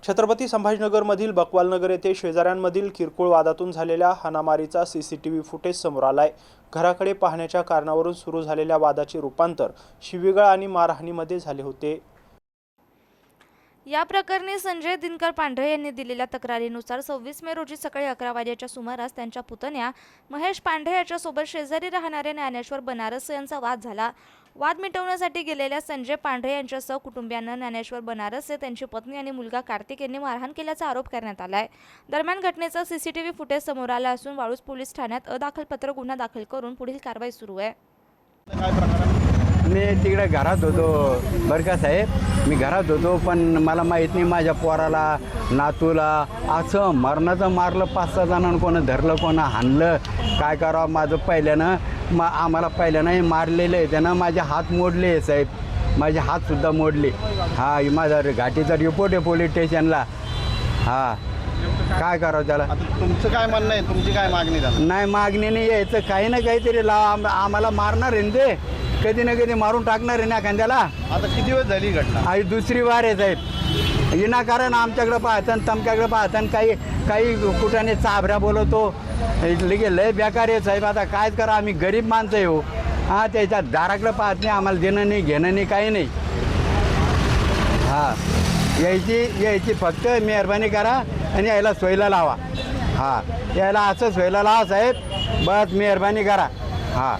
छत्रपती संभाजीनगरमधील बकवालनगर येथे शेजाऱ्यांमधील किरकोळ वादातून झालेल्या हाणामारीचा सीसीटीव्ही फुटेज समोर आलाय। घराकडे पाहण्याच्या कारणावरून सुरू झालेल्या वादाचे रूपांतर शिवीगाळ आणि मारहाणीमध्ये झाले होते। या प्रकरणी संजय दिनकर पांढरे यांनी दिलेल्या तक्रारीनुसार 26 मे रोजी सकाळी 11 वाजेच्या सुमारास त्यांच्या पुतण्या महेश पांढरे याच्यासोबत शेजारी राहणारे ज्ञानेश्वर बनारस यांचा वाद झाला। वाद मिटवण्यासाठी गेलेल्या संजय पांढरे यांच्यासह कुटुंबियांना ज्ञानेश्वर बनारस त्यांची पत्नी आणि मुलगा कार्तिक यांनी मारहाण केल्याचा आरोप करण्यात आलाय। दरम्यान घटनेचा सीसीटीव्ही फुटेज समोर आला असून वाळूज पोलीस ठाण्यात अदाखलपत्र गुन्हा दाखल करून पुढील कारवाई सुरू आहे। मी तिकडे घरात होतो बरं का साहेब, मी घरात होतो पण मला माहीत नाही माझ्या पोराला नातूला असं मरणाचं मारलं। 5-6 जणांना कोणं धरलं, कोणं हाणलं, काय करावं। माझं पहिल्यानं आम्हाला पहिल्यानं हे मारलेलं आहे त्यानं। माझे हात मोडले आहे साहेब, माझे हातसुद्धा मोडले। हा माझा घाटीचा रिपोर्ट आहे पोलीस स्टेशनला। हा काय करावं त्याला। तुमचं काय म्हणणं आहे, तुमची काय मागणी झाली? नाही मागणी नाही यायचं, काही ना काहीतरी लाव। आम्हाला मारणार आहे ते, कधी ना कधी मारून टाकणार आहे ना खांद्याला। आता किती वेळ झाली घटना? आई दुसरी वार आहे साहेब। विनाकारण आमच्याकडे पाहतात, तमच्याकडे पाहतात, काही कुठाने चाभऱ्या बोलवतो। लगे लय बेकार आहे साहेब। आता काय करा, आम्ही गरीब माणसं आहे हो। हां त्याच्या दाराकडे पाहत नाही, आम्हाला देणं नाही घेणं नाही काही नाही। हां यायची फक्त मेहरबानी करा आणि यायला सोयला लावा। हां यायला असं सोयला लावा साहेब, बस मेहरबानी करा। हां